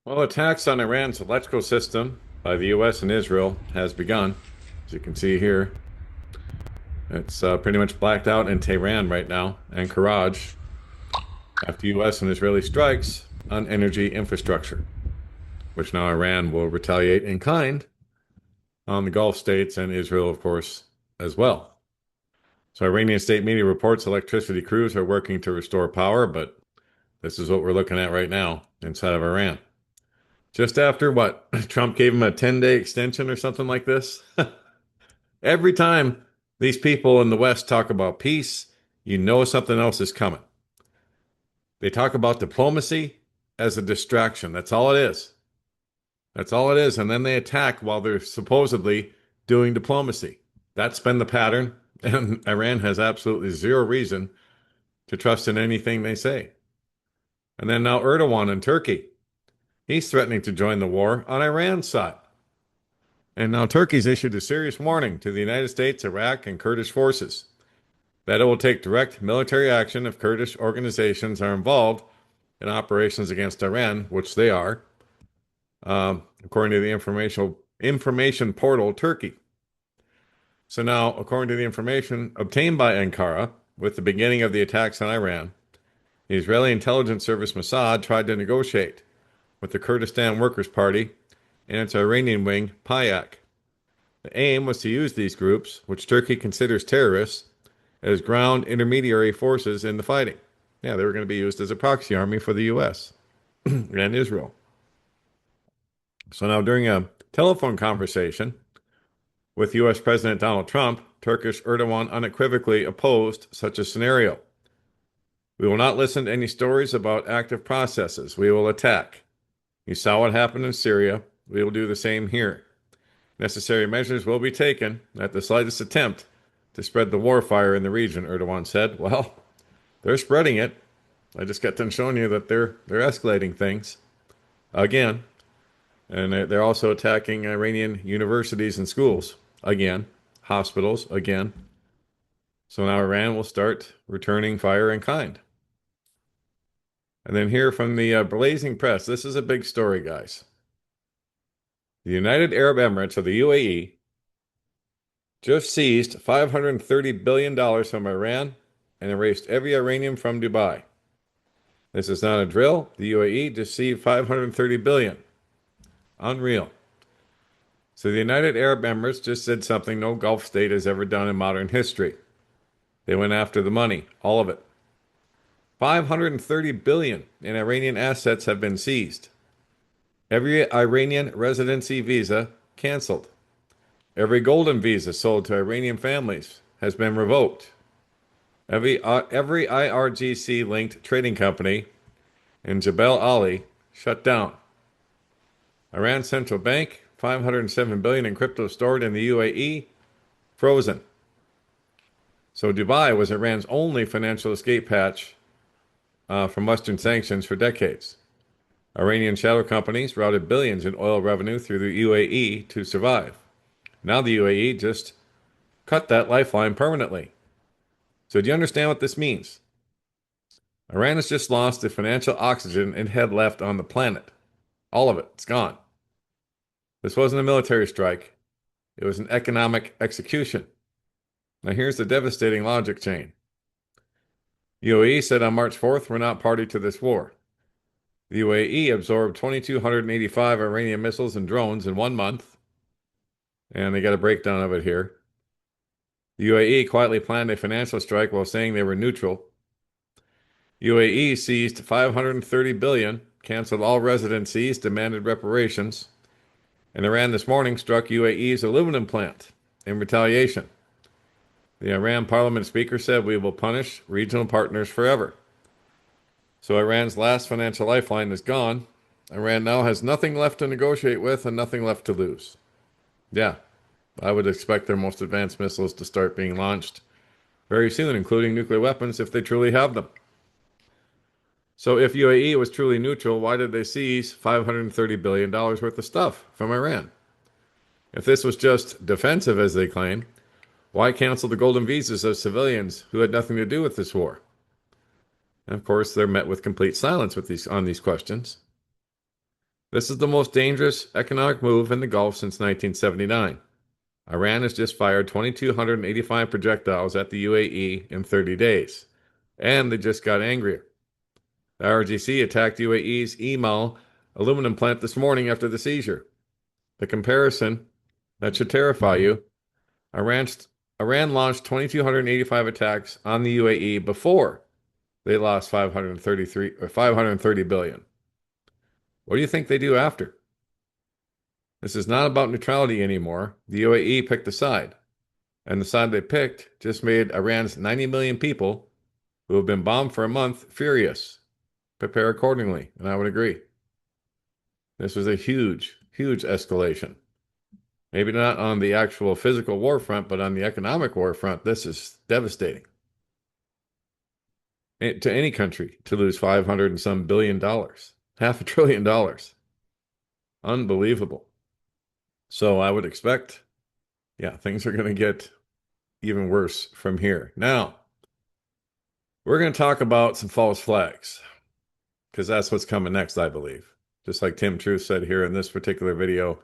Well, attacks on Iran's electrical system by the U.S. and Israel has begun. As you can see here, it's pretty much blacked out in Tehran right now and Karaj after U.S. and Israeli strikes on energy infrastructure, which now Iran will retaliate in kind on the Gulf states and Israel, of course, as well. So Iranian state media reports electricity crews are working to restore power, but this is what we're looking at right now inside of Iran. Just after what? Trump gave him a 10-day extension or something like this. Every time these people in the West talk about peace, you know something else is coming. They talk about diplomacy as a distraction. That's all it is. That's all it is. And then they attack while they're supposedly doing diplomacy. That's been the pattern. And Iran has absolutely zero reason to trust in anything they say. And then now Erdogan in Turkey. He's threatening to join the war on Iran's side. And now Turkey's issued a serious warning to the United States, Iraq, and Kurdish forces that it will take direct military action if Kurdish organizations are involved in operations against Iran, which they are, according to the information portal Turkey. So now, according to the information obtained by Ankara, with the beginning of the attacks on Iran, the Israeli intelligence service Mossad tried to negotiate with the Kurdistan Workers' Party and its Iranian wing, PAYAK. The aim was to use these groups, which Turkey considers terrorists, as ground intermediary forces in the fighting. Yeah, they were going to be used as a proxy army for the U.S. and Israel. So now, during a telephone conversation with U.S. President Donald Trump, Turkish Erdogan unequivocally opposed such a scenario. We will not listen to any stories about active processes. We will attack. You saw what happened in Syria. We will do the same here. Necessary measures will be taken at the slightest attempt to spread the war fire in the region, Erdogan said. Well, they're spreading it. I just got done showing you that they're escalating things again. And they're also attacking Iranian universities and schools again, hospitals again. So now Iran will start returning fire in kind. And then here from the Blazing Press, this is a big story, guys. The United Arab Emirates, or the UAE, just seized $530 billion from Iran and erased every Iranian from Dubai. This is not a drill. The UAE just seized $530 billion. Unreal. So the United Arab Emirates just did something no Gulf state has ever done in modern history. They went after the money, all of it. $530 billion in Iranian assets have been seized. Every Iranian residency visa canceled. Every golden visa sold to Iranian families has been revoked. Every IRGC-linked trading company in Jebel Ali shut down. Iran's central bank, $507 billion in crypto stored in the UAE, frozen. So Dubai was Iran's only financial escape hatch from Western sanctions for decades. Iranian shadow companies routed billions in oil revenue through the UAE to survive. Now the UAE just cut that lifeline permanently. So do you understand what this means? Iran has just lost the financial oxygen it had left on the planet. All of it. It's gone. This wasn't a military strike. It was an economic execution. Now here's the devastating logic chain. UAE said on March 4th, we're not party to this war. The UAE absorbed 2,285 Iranian missiles and drones in 1 month. And they got a breakdown of it here. The UAE quietly planned a financial strike while saying they were neutral. UAE seized $530 billion, canceled all residencies, demanded reparations. And Iran this morning struck UAE's aluminum plant in retaliation. The Iran parliament speaker said, we will punish regional partners forever. So Iran's last financial lifeline is gone. Iran now has nothing left to negotiate with and nothing left to lose. Yeah, I would expect their most advanced missiles to start being launched very soon, including nuclear weapons if they truly have them. So if UAE was truly neutral, why did they seize $530 billion worth of stuff from Iran? If this was just defensive, as they claim, why cancel the golden visas of civilians who had nothing to do with this war? And of course, they're met with complete silence on these questions. This is the most dangerous economic move in the Gulf since 1979. Iran has just fired 2,285 projectiles at the UAE in 30 days, and they just got angrier. The IRGC attacked UAE's Email aluminum plant this morning after the seizure. The comparison that should terrify you. Iran, Iran launched 2,285 attacks on the UAE before they lost 533 or 530 billion. What do you think they do after? This is not about neutrality anymore. The UAE picked a side, and the side they picked just made Iran's 90 million people who have been bombed for a month furious. Prepare accordingly, and I would agree. This was a huge, huge escalation. Maybe not on the actual physical war front, but on the economic war front, this is devastating. To any country to lose 500 and some $1 billion, $500 billion. Unbelievable. So I would expect, yeah, things are going to get even worse from here. Now, we're going to talk about some false flags because that's what's coming next, I believe. Just like Tim Truth said here in this particular video,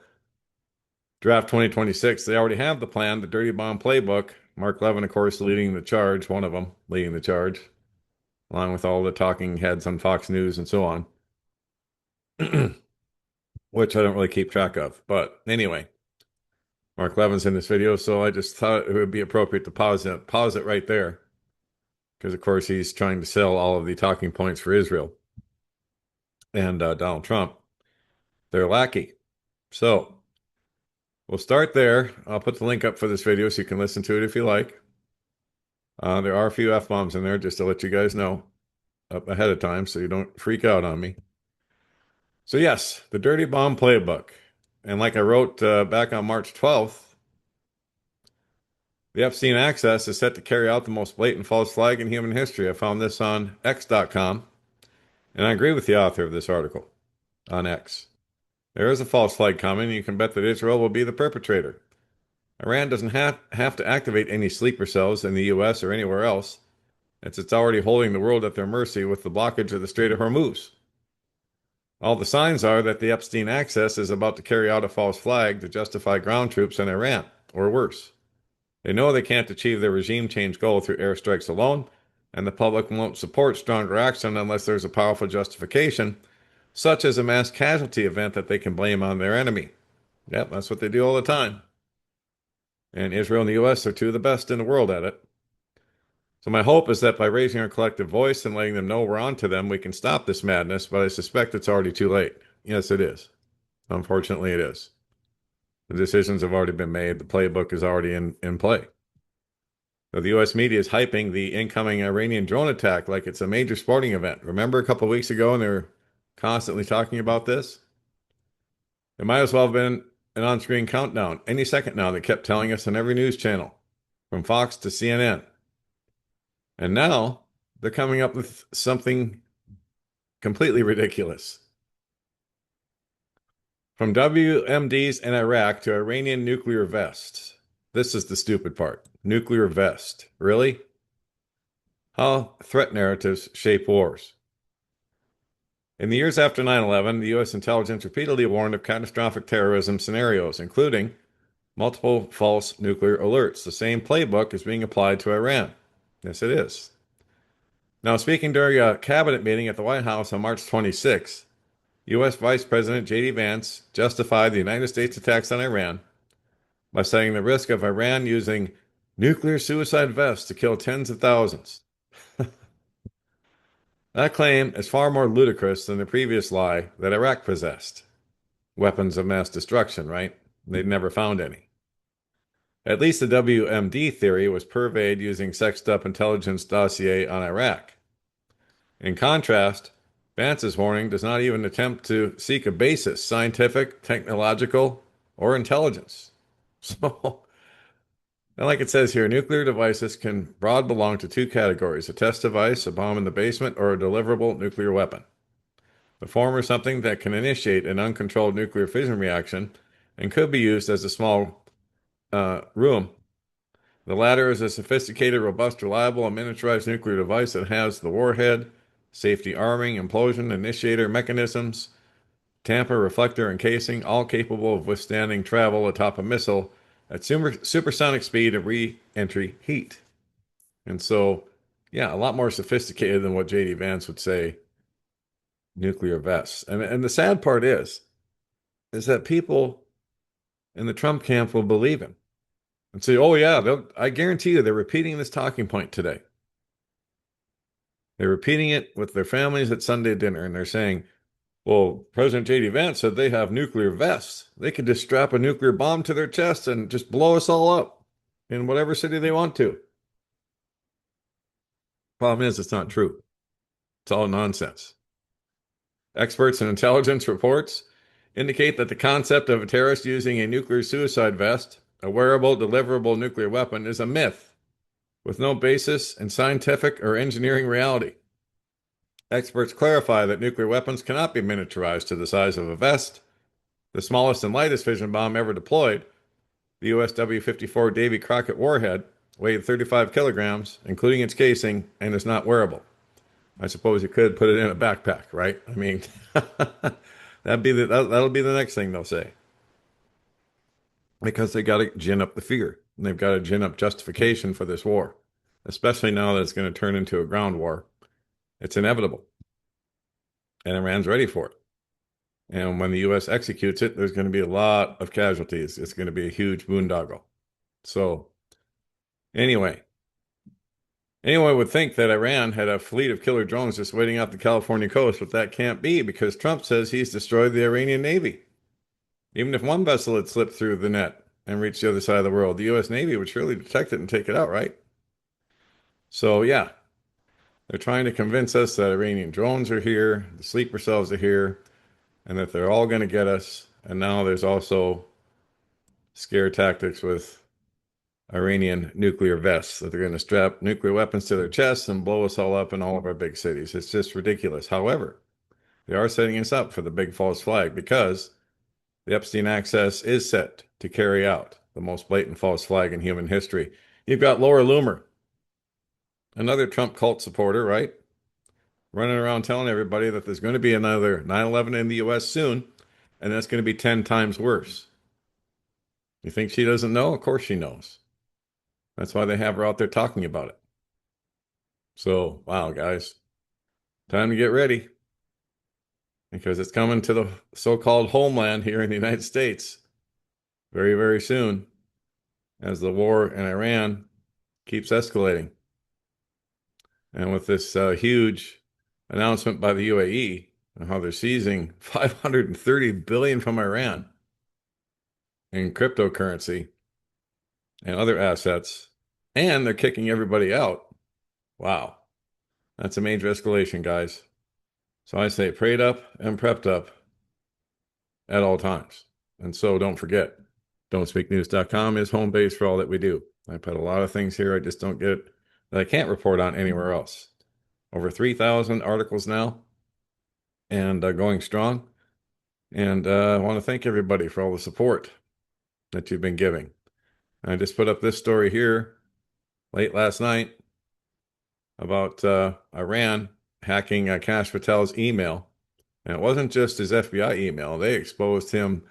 Draft 2026, they already have the plan, the Dirty Bomb Playbook. Mark Levin, of course, leading the charge, one of them leading the charge, along with all the talking heads on Fox News and so on, which I don't really keep track of. But anyway, Mark Levin's in this video, so I just thought it would be appropriate to pause it right there, because, of course, he's trying to sell all of the talking points for Israel and Donald Trump. They're lackey. So we'll start there. I'll put the link up for this video so you can listen to it if you like. There are a few F-bombs in there, just to let you guys know up ahead of time so you don't freak out on me. So yes, the Dirty Bomb Playbook. And like I wrote back on March 12th, the Epstein access is set to carry out the most blatant false flag in human history. I found this on X.com, and I agree with the author of this article on X. There is a false flag coming, and you can bet that Israel will be the perpetrator. Iran doesn't have to activate any sleeper cells in the U.S. or anywhere else. It's already holding the world at their mercy with the blockage of the Strait of Hormuz. All the signs are that the Epstein access is about to carry out a false flag to justify ground troops in Iran, or worse. They know they can't achieve their regime change goal through airstrikes alone, and the public won't support stronger action unless there's a powerful justification, such as a mass casualty event that they can blame on their enemy. Yep, that's what they do all the time. And Israel and the U.S. are two of the best in the world at it. So my hope is that by raising our collective voice and letting them know we're on to them, we can stop this madness, but I suspect it's already too late. Yes, it is. Unfortunately, it is. The decisions have already been made. The playbook is already in play. So the U.S. media is hyping the incoming Iranian drone attack like it's a major sporting event. Remember a couple of weeks ago when they were constantly talking about this? It might as well have been an on-screen countdown. Any second now, they kept telling us on every news channel, from Fox to CNN. And now they're coming up with something completely ridiculous. From WMDs in Iraq to Iranian nuclear vests. This is the stupid part. Nuclear vest. Really? How threat narratives shape wars. In the years after 9/11, the U.S. intelligence repeatedly warned of catastrophic terrorism scenarios, including multiple false nuclear alerts. The same playbook is being applied to Iran. Yes, it is. Now, speaking during a cabinet meeting at the White House on March 26, U.S. Vice President J.D. Vance justified the United States attacks on Iran by saying the risk of Iran using nuclear suicide vests to kill tens of thousands. That claim is far more ludicrous than the previous lie that Iraq possessed weapons of mass destruction, right? They'd never found any. At least the WMD theory was purveyed using sexed up intelligence dossier on Iraq. In contrast, Vance's warning does not even attempt to seek a basis, scientific, technological, or intelligence. So, and like it says here, nuclear devices can broad belong to two categories: a test device, a bomb in the basement, or a deliverable nuclear weapon. The former is something that can initiate an uncontrolled nuclear fission reaction and could be used as a small room. The latter is a sophisticated, robust, reliable, and miniaturized nuclear device that has the warhead, safety arming, implosion, initiator mechanisms, tamper, reflector, and casing, all capable of withstanding travel atop a missile at supersonic speed and re-entry heat. And so, yeah, a lot more sophisticated than what J.D. Vance would say nuclear vests. And the sad part is that people in the Trump camp will believe him and say, oh, yeah, I guarantee you they're repeating this talking point today. They're repeating it with their families at Sunday dinner, and they're saying, well, President J.D. Vance said they have nuclear vests. They could just strap a nuclear bomb to their chest and just blow us all up in whatever city they want to. Problem is, it's not true. It's all nonsense. Experts and intelligence reports indicate that the concept of a terrorist using a nuclear suicide vest, a wearable, deliverable nuclear weapon, is a myth with no basis in scientific or engineering reality. Experts clarify that nuclear weapons cannot be miniaturized to the size of a vest. The smallest and lightest fission bomb ever deployed, the US W-54 Davy Crockett warhead, weighed 35 kilograms, including its casing, and is not wearable. I suppose you could put it in a backpack, right? I mean, that'll be the next thing they'll say. Because they got to gin up the fear. And they've got to gin up justification for this war, especially now that it's going to turn into a ground war. It's inevitable. And Iran's ready for it. And when the U.S. executes it, there's going to be a lot of casualties. It's going to be a huge boondoggle. So, anyone would think that Iran had a fleet of killer drones just waiting off the California coast, but that can't be because Trump says he's destroyed the Iranian Navy. Even if one vessel had slipped through the net and reached the other side of the world, the U.S. Navy would surely detect it and take it out, right? So, yeah, they're trying to convince us that Iranian drones are here, the sleeper cells are here, and that they're all going to get us. And now there's also scare tactics with Iranian nuclear vests that they're going to strap nuclear weapons to their chests and blow us all up in all of our big cities. It's just ridiculous. However, they are setting us up for the big false flag because the Epstein access is set to carry out the most blatant false flag in human history. You've got Laura Loomer, another Trump cult supporter, right? Running around telling everybody that there's going to be another 9/11 in the U.S. soon, and that's going to be 10 times worse. You think she doesn't know? Of course she knows. That's why they have her out there talking about it. So, wow, guys, time to get ready because it's coming to the so-called homeland here in the United States very, very soon as the war in Iran keeps escalating. And with this huge announcement by the UAE on how they're seizing 530 billion from Iran in cryptocurrency and other assets, and they're kicking everybody out. Wow. That's a major escalation, guys. So I say prayed up and prepped up at all times. And so don't forget, don'tspeaknews.com is home base for all that we do. I put a lot of things here I just don't get that I can't report on anywhere else. Over 3,000 articles now and going strong. And I want to thank everybody for all the support that you've been giving. I just put up this story here late last night about Iran hacking Kash Patel's email. And it wasn't just his FBI email. They exposed him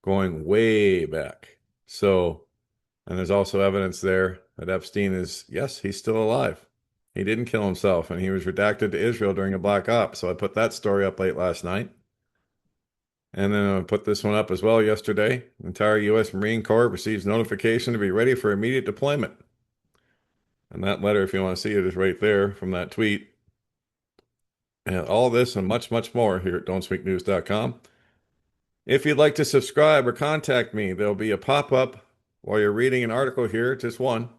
going way back. So, and there's also evidence there that Epstein is, yes, he's still alive. He didn't kill himself, and he was redacted to Israel during a black op. So I put that story up late last night. And then I put this one up as well yesterday. The entire U.S. Marine Corps receives notification to be ready for immediate deployment. And that letter, if you want to see it, is right there from that tweet. And all this and much, much more here at don'tspeaknews.com. If you'd like to subscribe or contact me, there'll be a pop-up while you're reading an article here, just one.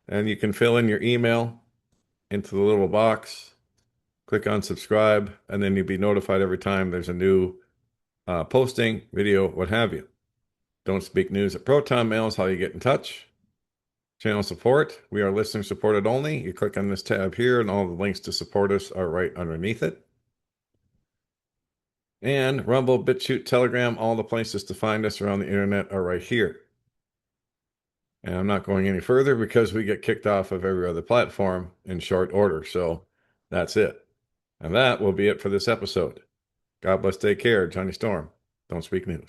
And you can fill in your email into the little box, click on subscribe, and then you'll be notified every time there's a new posting, video, what have you. Don't Speak News at Proton Mail is how you get in touch. Channel support, we are listener supported only. You click on this tab here and all the links to support us are right underneath it. And Rumble, BitChute, Telegram, all the places to find us around the internet are right here. And I'm not going any further because we get kicked off of every other platform in short order. So that's it. And that will be it for this episode. God bless. Take care. Johnny Storm. Don't speak news.